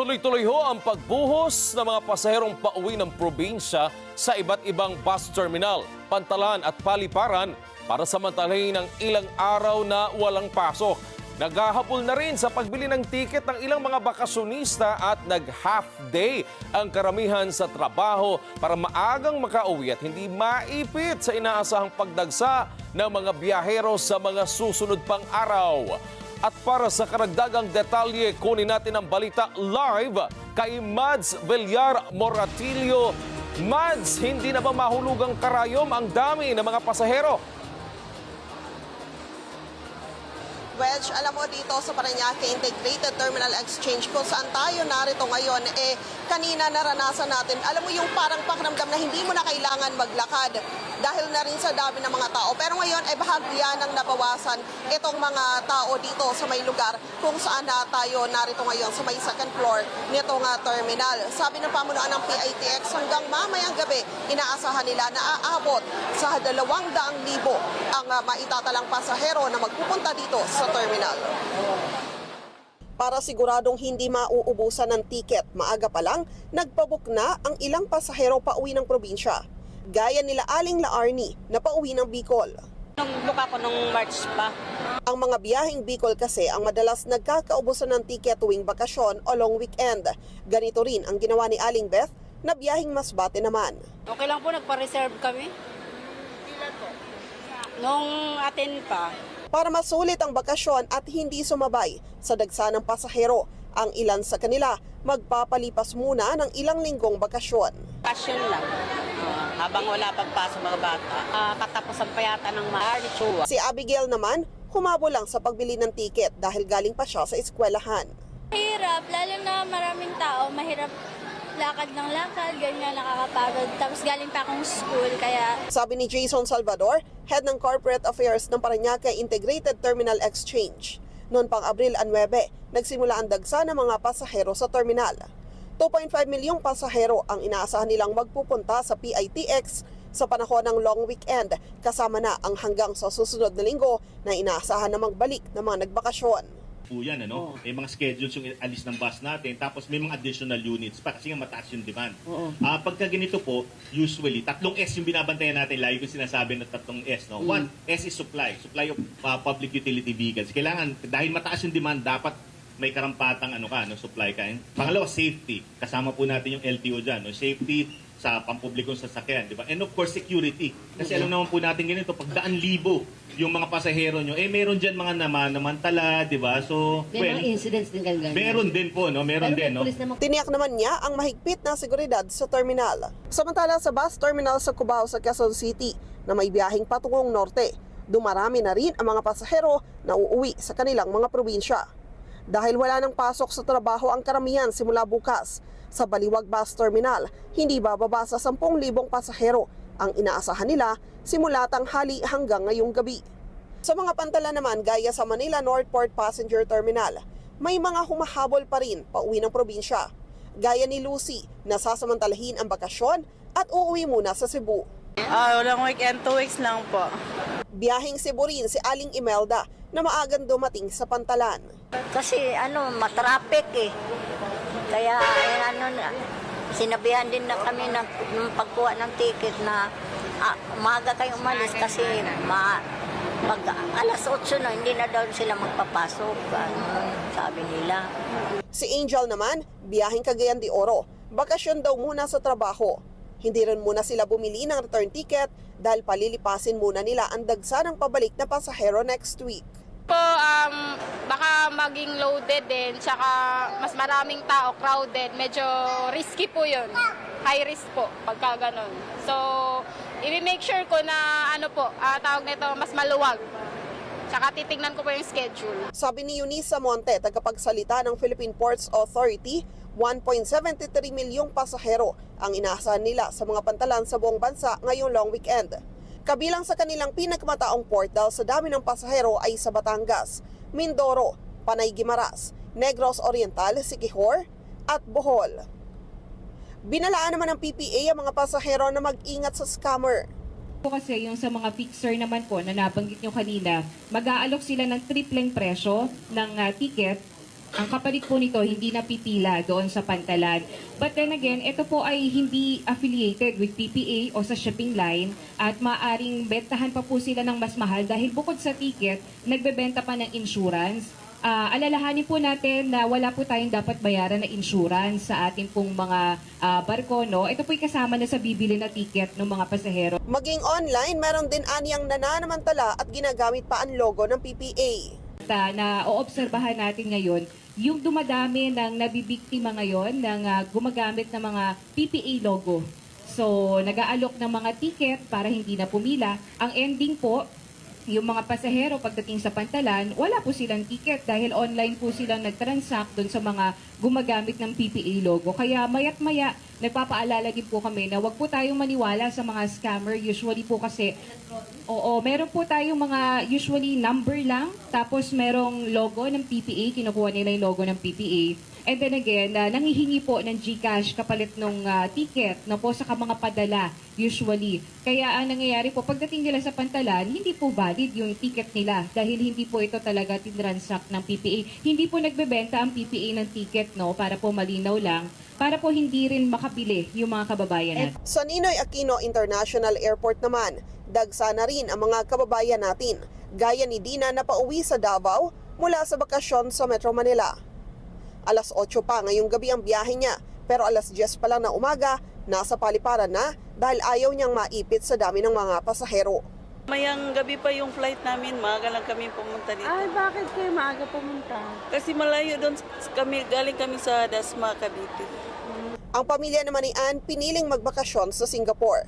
Tuloy-tuloy ho ang pagbuhos ng mga pasaherong pauwi ng probinsya sa iba't ibang bus terminal, pantalan at paliparan para samantalahin ng ilang araw na walang pasok. Naghahabol na rin sa pagbili ng tiket ng ilang mga bakasyonista at nag-half day ang karamihan sa trabaho para maagang makauwi at hindi maipit sa inaasahang pagdagsa ng mga biyahero sa mga susunod pang araw. At para sa karagdagang detalye, kunin natin ang balita live kay Mads Villar Moratillo. Mads, hindi na ba mahulugang karayom ang dami ng mga pasahero? Wedge, alam mo dito sa Parañaque Integrated Terminal Exchange kung saan tayo narito ngayon, kanina naranasan natin, alam mo yung parang pakiramdam na hindi mo na kailangan maglakad dahil na rin sa dami ng mga tao. Pero ngayon ay bahagya ng nabawasan itong mga tao dito sa may lugar kung saan na tayo narito ngayon sa may second floor nitong terminal. Sabi ng pamunuan ng PITX hanggang mamayang gabi, inaasahan nila na aabot sa 200,000 ang maitatalang pasahero na magpupunta dito sa terminal. Para siguradong hindi mauubusan ng tiket, maaga pa lang, nagpabook na ang ilang pasahero pauwi ng probinsya. Gaya nila Aling Laarni na pauwi ng Bicol. Nung buka ko nung March pa. Ang mga biyaheng Bicol kasi ang madalas nagkakaubusan ng tiket tuwing bakasyon o long weekend. Ganito rin ang ginawa ni Aling Beth na biyaheng Masbate naman. Okay lang po, nagpa-reserve kami. Nung atin pa. Para masulit ang bakasyon at hindi sumabay sa dagsa ng pasahero, ang ilan sa kanila magpapalipas muna ng ilang linggong bakasyon. Passion lang. Habang wala pagpasok mga bata. Katapusan pa yata ng March. Si Abigail naman, humabol lang sa pagbili ng tiket dahil galing pa siya sa eskwelahan. Mahirap, lalo na maraming tao, mahirap lakad ng lakad, ganyan nakakapagod. Tapos galing pa akong school, kaya... Sabi ni Jason Salvador, head ng Corporate Affairs ng Parañaque Integrated Terminal Exchange. Noon pang Abril 9, nagsimula ang dagsa ng mga pasahero sa terminal. 2.5 milyong pasahero ang inaasahan nilang magpupunta sa PITX sa panahon ng long weekend, kasama na ang hanggang sa susunod na linggo na inaasahan na magbalik ng mga nagbakasyon. Yan, ano? May mga schedules yung alis ng bus natin, tapos may mga additional units pa kasi nga mataas yung demand. Pagka ganito po, usually, 3 S yung binabantayan natin, lagi ko sinasabi na 3 S. No? 1, S is supply of public utility vehicles. Kailangan, dahil mataas yung demand, dapat may karampatang supply ka. Pangalawa, safety. Kasama po natin yung LTO dyan. No? Safety sa pampublikong sasakyan, di ba? And of course, security. Kasi alam naman po natin ganito, pag 100,000 yung mga pasahero nyo, meron dyan mga namantala, di ba? So, may mga incidents din ganyan. Meron din po, no? Meron din, no? Tiniyak naman niya ang mahigpit na seguridad sa terminal. Samantala sa bus terminal sa Cubao sa Quezon City na may biyaheng patungong norte, dumarami na rin ang mga pasahero na uuwi sa kanilang mga probinsya. Dahil wala nang pasok sa trabaho ang karamihan simula bukas, sa Baliwag Bus Terminal, hindi bababa sa 10,000 pasahero ang inaasahan nila simula tanghali hanggang ngayong gabi. Sa mga pantala naman gaya sa Manila Northport Passenger Terminal, may mga humahabol pa rin pauwi ng probinsya. Gaya ni Lucy na sasamantalahin ang bakasyon at uuwi muna sa Cebu. Walang weekend, 2 weeks lang po. Biyaheng Cebu rin si Aling Imelda na maagang dumating sa pantalan. Kasi matraffic eh. Kaya sinabihan din na kami ng pagkuha ng ticket na umaga kayo umalis kasi pag alas 8 na hindi na daw sila magpapasok. Sabi nila. Si Angel naman, biyaheng Cagayan de Oro, bakasyon daw muna sa trabaho. Hindi rin muna sila bumili ng return ticket dahil palilipasin muna nila ang dagsa ng pabalik na pasahero next week. Baka maging loaded din, tsaka mas maraming tao, crowded, medyo risky po yun. High risk po pagka ganun. So, i-make sure ko na tawag nito, mas maluwag. Tsaka titignan ko po yung schedule. Sabi ni Eunice Monte, tagapagsalita ng Philippine Ports Authority, 1.73 milyong pasahero ang inaasahan nila sa mga pantalan sa buong bansa ngayong long weekend. Kabilang sa kanilang pinagmataong port dahil sa dami ng pasahero ay sa Batangas, Mindoro, Panay Guimaras, Negros Oriental, Siquijor at Bohol. Binalaan naman ng PPA ang mga pasahero na mag-ingat sa scammer. Kasi yung sa mga fixer naman po na nabanggit nyo kanina, mag-aalok sila ng tripleng presyo ng ticket Ang kapalit po nito, hindi napipila doon sa pantalan. But then again, ito po ay hindi affiliated with PPA o sa shipping line at maaring bentahan pa po sila ng mas mahal dahil bukod sa ticket, nagbebenta pa ng insurance. Alalahanin po natin na wala po tayong dapat bayaran na insurance sa ating pong mga barko. No? Ito po'y kasama na sa bibili na ticket ng mga pasahero. Maging online, meron din aniyang nananamantala at ginagamit pa ang logo ng PPA. Na oobserbahan natin ngayon, yung dumadami ng nabibiktima ngayon ng gumagamit ng mga PPA logo. So, nag-aalok ng mga ticket para hindi na pumila. Ang ending po, yung mga pasahero pagdating sa pantalan, wala po silang ticket dahil online po silang nag-transact doon sa mga gumagamit ng PPA logo. Kaya mayat maya, nagpapaalala din po kami na wag po tayong maniwala sa mga scammer. Usually po kasi, meron po tayong mga usually number lang, tapos merong logo ng PPA, kinukuha nila yung logo ng PPA. And then again, nangihingi po ng GCash kapalit ng ticket na po sa mga padala usually. Kaya ang nangyayari po, pagdating nila sa pantalan, hindi po valid yung ticket nila dahil hindi po ito talaga tinransact ng PPA. Hindi po nagbebenta ang PPA ng ticket, no, para po malinaw lang, para po hindi rin makabili yung mga kababayan natin. Sa Ninoy Aquino International Airport naman, dagsa na rin ang mga kababayan natin, gaya ni Dina na pauwi sa Davao mula sa bakasyon sa Metro Manila. Alas 8 pa ngayong gabi ang biyahe niya, pero alas 10 pa lang na umaga, nasa Paliparan na dahil ayaw niyang maipit sa dami ng mga pasahero. Mayang gabi pa yung flight namin, maaga lang kami pumunta dito. Ay, bakit kayo maaga pumunta? Kasi malayo doon kami, galing kami sa Dasma, Cavite. Ang pamilya naman ni Ann piniling magbakasyon sa Singapore.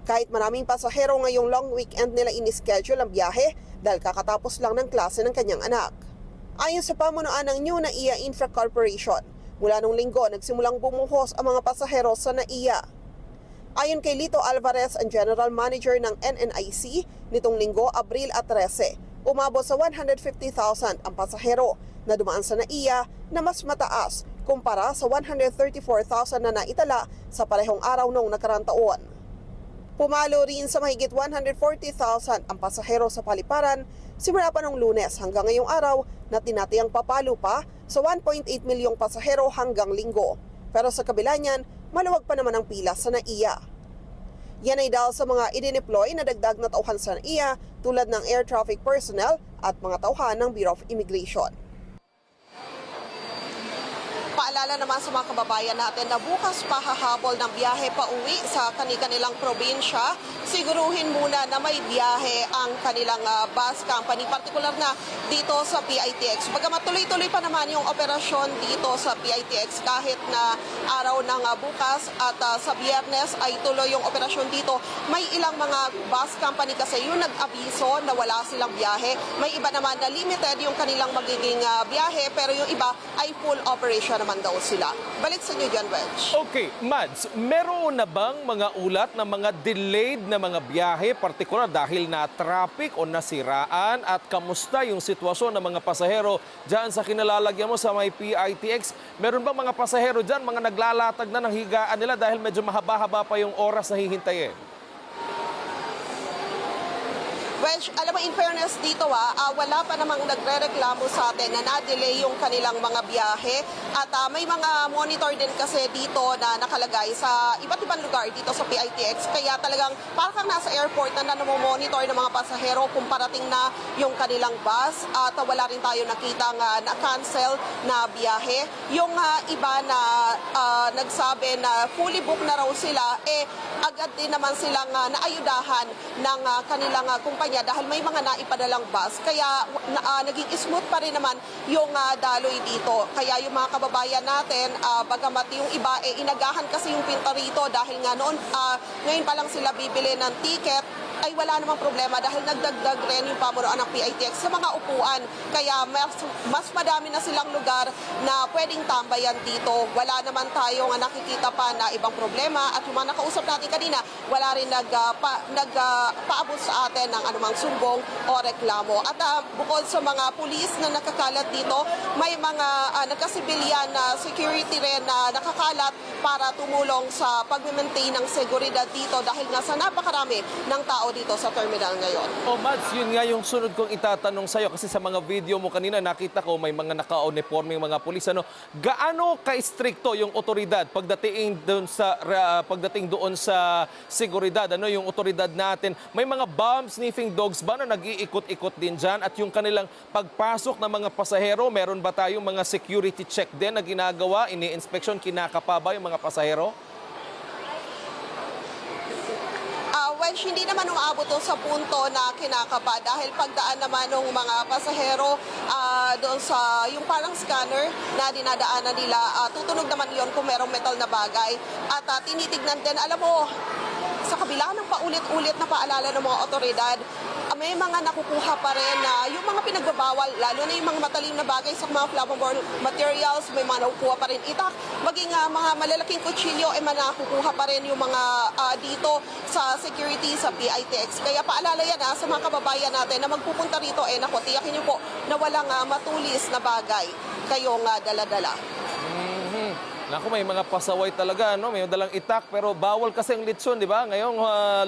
Kahit maraming pasahero ngayong long weekend nila inischedule ang biyahe dahil kakatapos lang ng klase ng kanyang anak. Ayon sa pamunuan ng New NAIA Infra Corporation, mula nung linggo nagsimulang bumuhos ang mga pasahero sa NAIA. Ayon kay Lito Alvarez, ang General Manager ng NNIC, nitong linggo, Abril 13, umabot sa 150,000 ang pasahero na dumaan sa NAIA na mas mataas kumpara sa 134,000 na naitala sa parehong araw noong nakarang taon. Pumalo rin sa mahigit 140,000 ang pasahero sa Paliparan simula pa noong Lunes hanggang ngayong araw na tinatayang papalo pa sa 1.8 milyong pasahero hanggang linggo. Pero sa kabila niyan, maluwag pa naman ang pila sa NAIA. Yan ay dahil sa mga idineploy na dagdag na tauhan sa NAIA tulad ng air traffic personnel at mga tauhan ng Bureau of Immigration. Paalala naman sa mga kababayan natin na bukas pa hahabol ng biyahe pa uwi sa kanilang probinsya. Siguruhin muna na may biyahe ang kanilang bus company, partikular na dito sa PITX. Bagamat tuloy-tuloy pa naman yung operasyon dito sa PITX kahit na araw ng bukas at sa Biyernes ay tuloy yung operasyon dito. May ilang mga bus company kasi yung nag-abiso na wala silang biyahe. May iba naman na limited yung kanilang magiging biyahe pero yung iba ay full operation naman daw sila. Balik sa inyo dyan, Wedge. Okay, Mads, meron na bang mga ulat na mga delayed na mga biyahe, partikular dahil na traffic o nasiraan? At kamusta yung sitwasyon ng mga pasahero dyan sa kinalalagyan mo sa may PITX? Meron bang mga pasahero dyan, mga naglalatag na ng higaan nila dahil medyo mahaba-haba pa yung oras na hihintayin? Well, alam mo, in fairness dito, wala pa namang nagre-reklamo sa atin na na-delay yung kanilang mga biyahe. At may mga monitor din kasi dito na nakalagay sa iba't ibang lugar dito sa PITX. Kaya talagang parang nasa airport na namomonitor ng mga pasahero kung parating na yung kanilang bus. At wala rin tayo nakita na-cancel na biyahe. Yung iba na nagsabi na fully booked na raw sila, agad din naman silang naayudahan ng kanilang kumpanya dahil may mga naipadalang bus. Kaya naging smooth pa rin naman yung daloy dito. Kaya yung mga kababayan natin, bagamat yung iba, inagahan kasi yung pinto rito dahil nga noon, ngayon pa lang sila bibili ng ticket, ay wala namang problema dahil nagdagdag rin yung pamunuan ng PITX sa mga upuan. Kaya mas madami na silang lugar na pwedeng tambayan dito. Wala naman tayong nakikita pa na ibang problema at yung mga nakausap natin kanina, wala rin nagpaabot sa atin ng anumang sumbong o reklamo. At bukod sa mga pulis na nakakalat dito, may mga nagkasibilyan na security rin na nakakalat para tumulong sa pag-maintain ng seguridad dito dahil nga sa napakarami ng tao tao dito sa terminal ngayon. Oh, Mads, yun nga yung sunod kong itatanong sa'yo kasi sa mga video mo kanina nakita ko may mga naka-uniforme mga pulis. Ano, gaano ka-stricto yung otoridad pagdating doon sa seguridad? Ano yung otoridad natin? May mga bomb sniffing dogs ba na nag-iikot-ikot din dyan? At yung kanilang pagpasok ng mga pasahero, meron ba tayong mga security check din na ginagawa? Ini-inspection, kinakapa ba yung mga pasahero? Wench, hindi naman umaabot to sa punto na kinakapa dahil pagdaan naman ng mga pasahero doon sa yung parang scanner na dinadaanan nila, tutunog naman yon kung merong metal na bagay. At tinitignan din, alam mo, sa kabila ng paulit-ulit na paalala ng mga otoridad, may mga nakukuha pa rin na yung mga pinagbabawal, lalo na yung mga matalim na bagay sa mga flammable materials, may mga nakukuha pa rin itak, maging mga malalaking kutsilyo, nakukuha pa rin yung mga dito sa security, sa PITX. Kaya paalala yan sa mga kababayan natin na magpupunta rito, naku, tiyakin niyo po na walang matulis na bagay kayong dala-dala. Naku, may mga pasaway talaga, no? May dalang itak, pero bawal kasi ang litson, di ba? Ngayong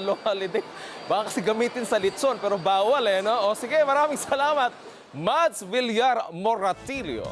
long holiday, baka kasi gamitin sa litson, pero bawal, no? O sige, maraming salamat, Mads Villar Moratilio.